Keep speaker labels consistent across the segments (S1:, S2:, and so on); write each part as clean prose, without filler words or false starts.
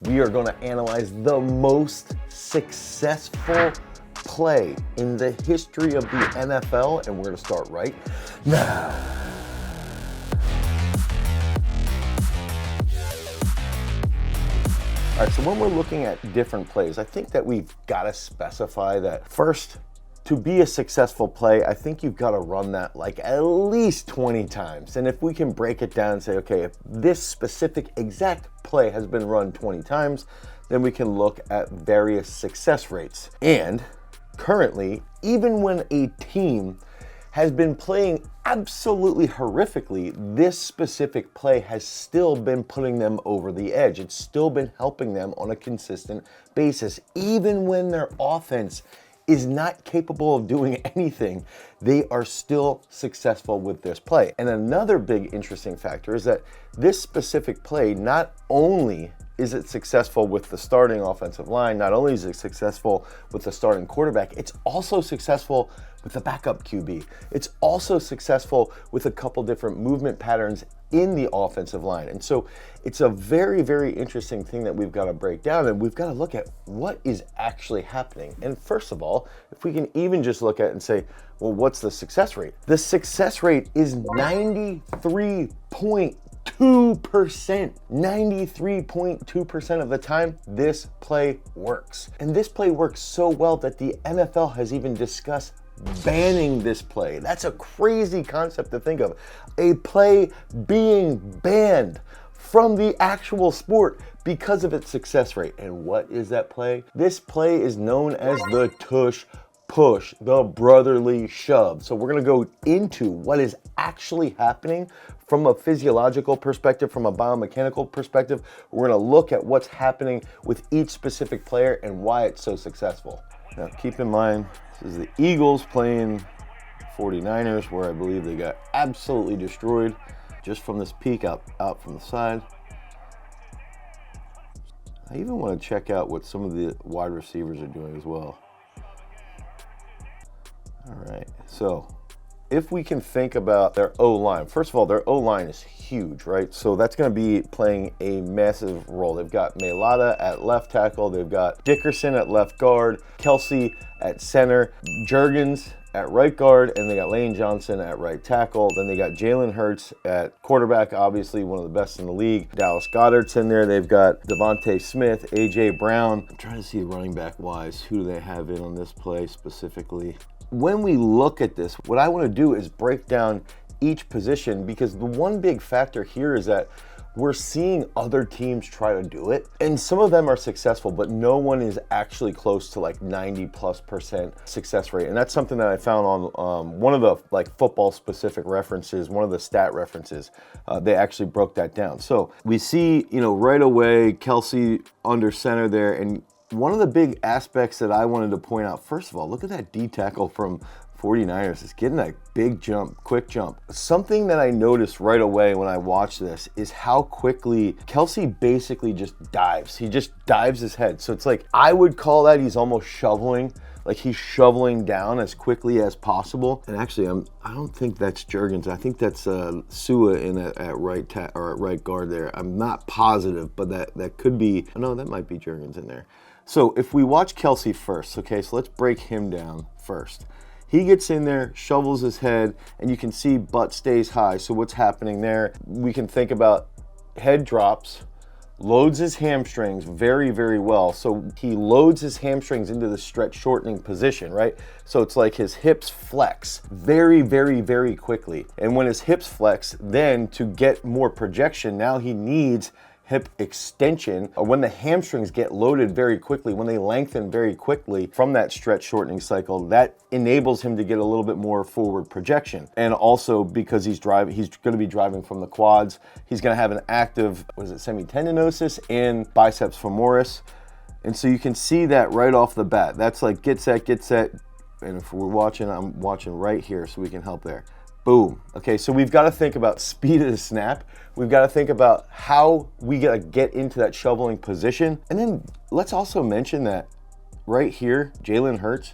S1: We are going to analyze the most successful play in the history of the NFL, and we're going to start right now. All right, so when we're looking at different plays, I think that we've got to specify that first, to be a successful play, I think you've got to run that like at least 20 times. And if we can break it down and say, okay, if this specific exact play has been run 20 times, then we can look at various success rates. And currently, even when a team has been playing absolutely horrifically, this specific play has still been putting them over the edge. It's still been helping them on a consistent basis. Even when their offense is not capable of doing anything, they are still successful with this play. And another big interesting factor is that this specific play, not only is it successful with the starting offensive line, not only is it successful with the starting quarterback, it's also successful with the backup QB. It's also successful with a couple different movement patterns in the offensive line. And so it's a very, very interesting thing that we've got to break down, and we've got to look at what is actually happening. And first of all, if we can even just look at it and say, well, what's the success rate? The success rate is 93.2%. 93.2% of the time, this play works. And this play works so well that the NFL has even discussed banning this play. That's a crazy concept to think of. A play being banned from the actual sport because of its success rate. And what is that play? This play is known as the tush push, the brotherly shove. So we're going to go into what is actually happening from a physiological perspective, from a biomechanical perspective. We're going to look at what's happening with each specific player and why it's so successful. Now, keep in mind, this is the Eagles playing 49ers, where I believe they got absolutely destroyed just from this peek out from the side. I even want to check out what some of the wide receivers are doing as well. All right, so if we can think about their O-line, first of all, their O-line is huge, right? So that's going to be playing a massive role. They've got Mailata at left tackle, they've got Dickerson at left guard, Kelsey at center, Juergens at right guard, and they got Lane Johnson at right tackle. Then they got Jalen Hurts at quarterback, obviously one of the best in the league. Dallas Goedert's in there. They've got Devontae Smith, A.J. Brown. I'm trying to see running back wise, who do they have in on this play specifically? When we look at this, what I want to do is break down each position, because the one big factor here is that we're seeing other teams try to do it, and some of them are successful, but no one is actually close to like 90+% success rate. And that's something that I found on one of the like football specific references, one of the stat references. They actually broke that down. So we see, right away, Kelsey under center there. And one of the big aspects that I wanted to point out, first of all, look at that D tackle from 49ers. It's getting that big jump, quick jump. Something that I noticed right away when I watched this is how quickly Kelsey basically just dives. He just dives his head. So it's like, I would call that he's almost shoveling, like he's shoveling down as quickly as possible. And actually, I don't think that's Juergens. I think that's Sua in at right guard there. I'm not positive, but that could be. No, that might be Juergens in there. So if we watch Kelsey first, okay, so let's break him down first. He gets in there, shovels his head, and you can see butt stays high. So what's happening there? We can think about head drops, loads his hamstrings very, very well. So he loads his hamstrings into the stretch shortening position, right? So it's like his hips flex very, very, very quickly. And when his hips flex, then to get more projection, now he needs hip extension, or when the hamstrings get loaded very quickly, when they lengthen very quickly from that stretch shortening cycle, that enables him to get a little bit more forward projection. And also because he's going to be driving from the quads, he's going to have an active, semitendinosus and biceps femoris. And so you can see that right off the bat. That's like get set. And if we're watching, I'm watching right here so we can help there. Boom. Okay, so we've got to think about speed of the snap. We've got to think about how we got to get into that shoveling position. And then let's also mention that right here, Jalen Hurts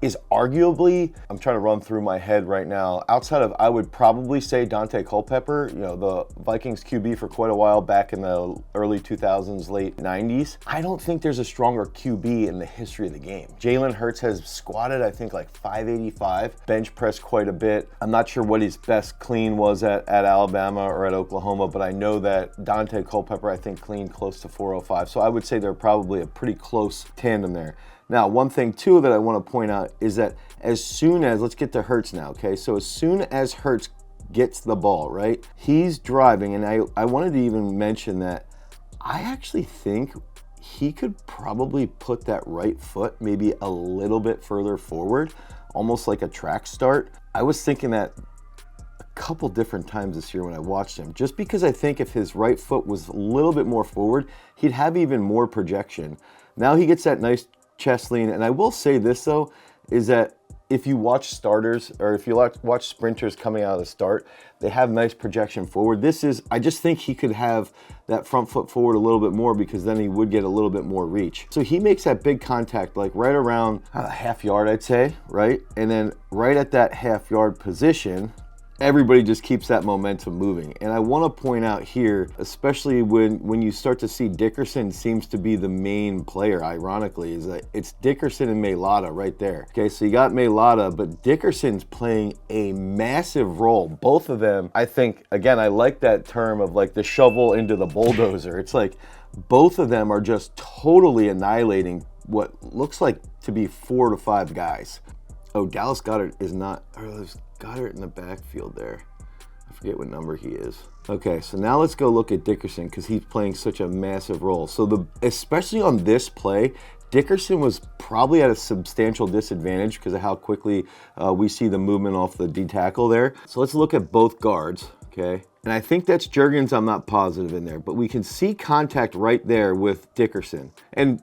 S1: is arguably, I'm trying to run through my head right now, outside of, I would probably say Dante Culpepper, you know, the Vikings QB for quite a while back in the early 2000s, late 90s. I don't think there's a stronger QB in the history of the game. Jalen Hurts has squatted, I think, like 585, bench pressed quite a bit. I'm not sure what his best clean was at Alabama or at Oklahoma, but I know that Dante Culpepper, I think, cleaned close to 405. So I would say they're probably a pretty close tandem there. Now, one thing too that I want to point out is that as soon as, let's get to Hurts now, okay? So as soon as Hurts gets the ball, right? He's driving, and I wanted to even mention that I actually think he could probably put that right foot maybe a little bit further forward, almost like a track start. I was thinking that a couple different times this year when I watched him, just because I think if his right foot was a little bit more forward, he'd have even more projection. Now he gets that nice chest lean, and I will say this though, is that if you watch starters or if you watch sprinters coming out of the start, they have nice projection forward. I just think he could have that front foot forward a little bit more, because then he would get a little bit more reach. So he makes that big contact like right around a half yard, I'd say, right? And then right at that half yard position, everybody just keeps that momentum moving. And I want to point out here, especially when you start to see Dickerson seems to be the main player, ironically, is that it's Dickerson and Mailata right there. Okay, so you got Mailata, but Dickerson's playing a massive role. Both of them, I think, again, I like that term of like the shovel into the bulldozer. It's like both of them are just totally annihilating what looks like to be 4 to 5 guys. Oh, Dallas Goedert is not, or there's Goddard in the backfield there. I forget what number he is. Okay, so now let's go look at Dickerson, because he's playing such a massive role. So especially on this play, Dickerson was probably at a substantial disadvantage because of how quickly we see the movement off the D tackle there. So let's look at both guards, okay? And I think that's Juergens, I'm not positive in there, but we can see contact right there with Dickerson. And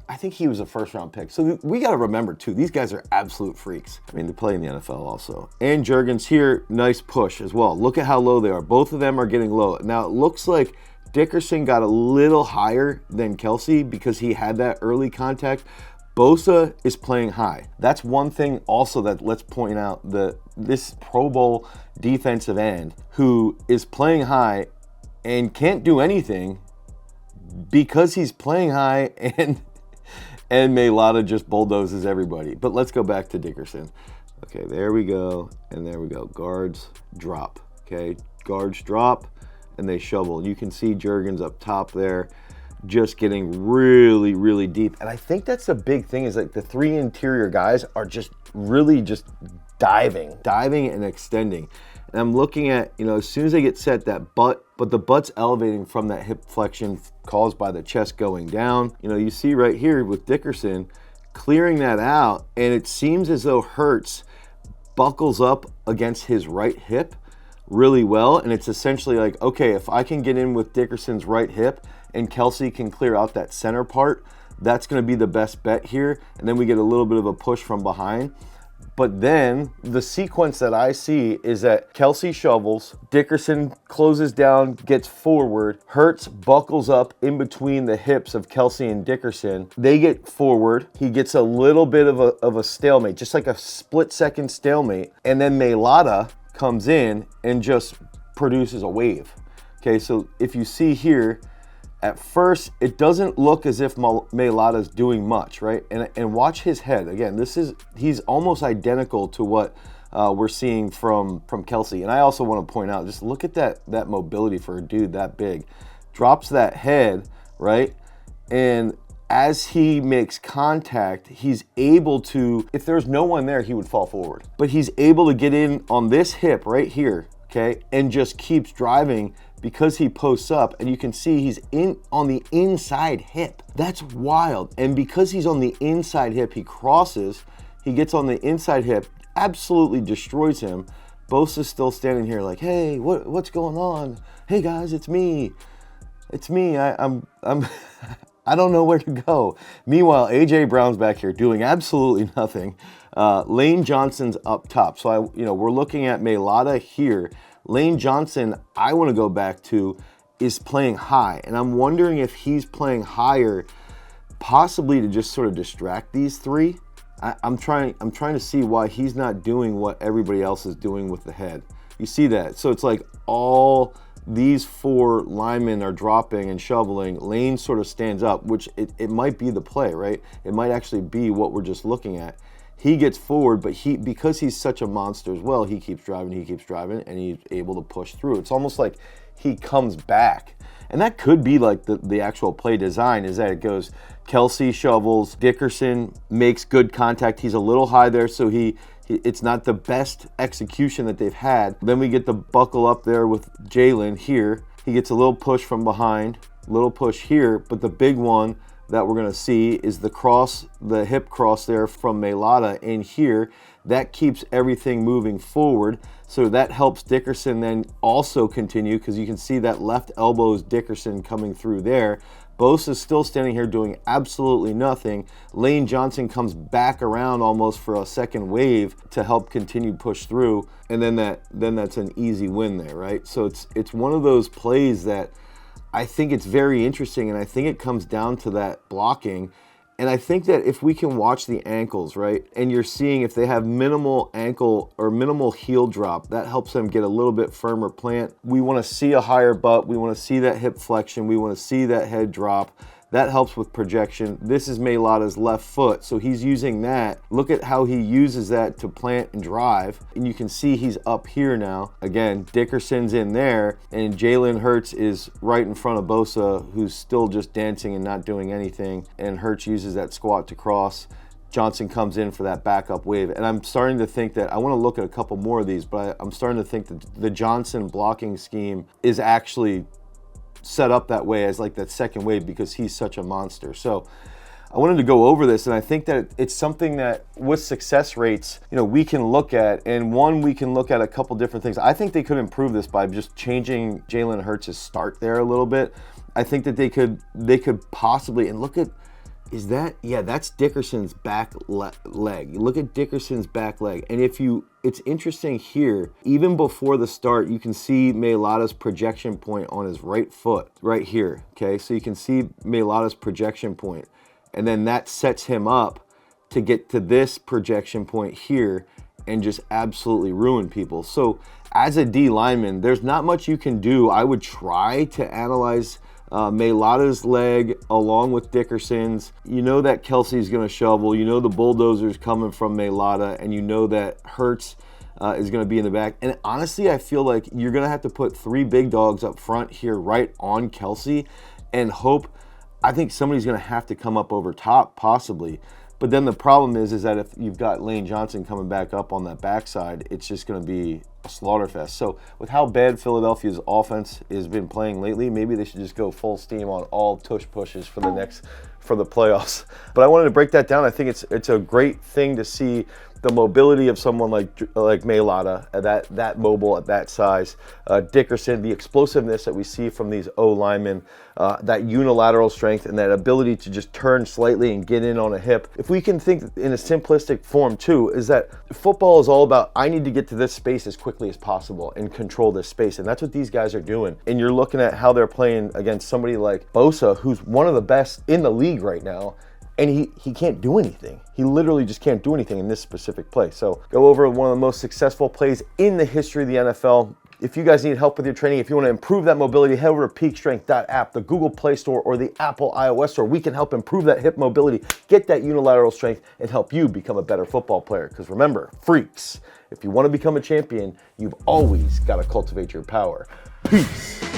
S1: I think he was a first-round pick. So we got to remember, too, these guys are absolute freaks. I mean, they play in the NFL also. And Juergens here, nice push as well. Look at how low they are. Both of them are getting low. Now, it looks like Dickerson got a little higher than Kelsey because he had that early contact. Bosa is playing high. That's one thing also that let's point out, this Pro Bowl defensive end who is playing high and can't do anything because he's playing high, and Mailata just bulldozes everybody. But let's go back to Dickerson. Okay, there we go, and there we go. Guards drop, okay? Guards drop, and they shovel. You can see Juergens up top there, just getting really, really deep. And I think that's the big thing, is like the 3 interior guys are just really just diving and extending. And I'm looking at, you know, as soon as they get set, that butt, but the butt's elevating from that hip flexion caused by the chest going down. You know, you see right here with Dickerson clearing that out, and it seems as though Hurts buckles up against his right hip really well. And it's essentially like, okay, if I can get in with Dickerson's right hip and Kelsey can clear out that center part, that's going to be the best bet here. And then we get a little bit of a push from behind. But then the sequence that I see is that Kelsey shovels, Dickerson closes down, gets forward, Hurts buckles up in between the hips of Kelsey and Dickerson. They get forward. He gets a little bit of a stalemate, just like a split-second stalemate. And then Mailata comes in and just produces a wave. Okay, so if you see here, at first, it doesn't look as if Mailata's doing much, right? And watch his head. Again, he's almost identical to what we're seeing from Kelsey. And I also want to point out, just look at that mobility for a dude that big. Drops that head, right? And as he makes contact, he's able to, if there's no one there, he would fall forward. But he's able to get in on this hip right here, okay? And just keeps driving because he posts up, and you can see he's on the inside hip. That's wild. And because he's on the inside hip, he crosses, he gets on the inside hip, absolutely destroys him. Bosa's still standing here like, hey, what's going on? Hey guys, it's me. It's me. I'm I don't know where to go. Meanwhile, AJ Brown's back here doing absolutely nothing. Lane Johnson's up top. So we're looking at Mailata here. Lane Johnson, I want to go back to, is playing high. And I'm wondering if he's playing higher, possibly to just sort of distract these 3. I'm trying to see why he's not doing what everybody else is doing with the head. You see that? So it's like all these 4 linemen are dropping and shoveling. Lane sort of stands up, which it might be the play, right? It might actually be what we're just looking at. He gets forward, but because he's such a monster as well, he keeps driving, and he's able to push through. It's almost like he comes back. And that could be like the actual play design, is that it goes Kelsey shovels, Dickerson makes good contact. He's a little high there, so it's not the best execution that they've had. Then we get the buckle up there with Jalen here. He gets a little push from behind, little push here, but the big one that we're gonna see is the hip cross there from Mailata in here. That keeps everything moving forward. So that helps Dickerson then also continue, because you can see that left elbow is Dickerson coming through there. Bosa's still standing here doing absolutely nothing. Lane Johnson comes back around almost for a second wave to help continue push through. And then that's an easy win there, right? So it's one of those plays that I think it's very interesting, and I think it comes down to that blocking. And I think that if we can watch the ankles, right, and you're seeing if they have minimal ankle or minimal heel drop, that helps them get a little bit firmer plant. We want to see a higher butt. We want to see that hip flexion. We want to see that head drop. That helps with projection. This is Mailata's left foot, so he's using that. Look at how he uses that to plant and drive. And you can see he's up here now. Again, Dickerson's in there, and Jalen Hurts is right in front of Bosa, who's still just dancing and not doing anything. And Hurts uses that squat to cross. Johnson comes in for that backup wave. And I'm starting to think that, I want to look at a couple more of these, but I'm starting to think that the Johnson blocking scheme is actually set up that way as like that second wave, because he's such a monster. So I wanted to go over this, and I think that it's something that with success rates, we can look at, and we can look at a couple different things. I think they could improve this by just changing Jalen Hurts' start there a little bit. I think that they could possibly, and look at, that's Dickerson's back leg. Look at Dickerson's back leg. And it's interesting here, even before the start, you can see Mailata's projection point on his right foot, right here, okay? So you can see Mailata's projection point, and then that sets him up to get to this projection point here and just absolutely ruin people. So as a D lineman, there's not much you can do. I would try to analyze Mailata's leg along with Dickerson's. You know that Kelsey's going to shovel. You know the bulldozer's coming from Mailata, and you know that Hurts is going to be in the back. And honestly, I feel like you're going to have to put 3 big dogs up front here right on Kelsey and hope. I think somebody's going to have to come up over top, possibly. But then the problem is that if you've got Lane Johnson coming back up on that backside, it's just going to be a slaughterfest. So with how bad Philadelphia's offense has been playing lately, maybe they should just go full steam on all tush pushes for the playoffs. But I wanted to break that down. I think it's a great thing to see the mobility of someone like Mailata, that mobile at that size. Dickerson, the explosiveness that we see from these O linemen, that unilateral strength and that ability to just turn slightly and get in on a hip. If we can think in a simplistic form too, is that football is all about, I need to get to this space as quickly as possible and control this space. And that's what these guys are doing. And you're looking at how they're playing against somebody like Bosa, who's one of the best in the league right now. And he can't do anything. He literally just can't do anything in this specific play. So go over one of the most successful plays in the history of the NFL. If you guys need help with your training, if you want to improve that mobility, head over to peakstrength.app, the Google Play Store or the Apple iOS Store. We can help improve that hip mobility, get that unilateral strength, and help you become a better football player. Because remember, freaks, if you want to become a champion, you've always got to cultivate your power. Peace.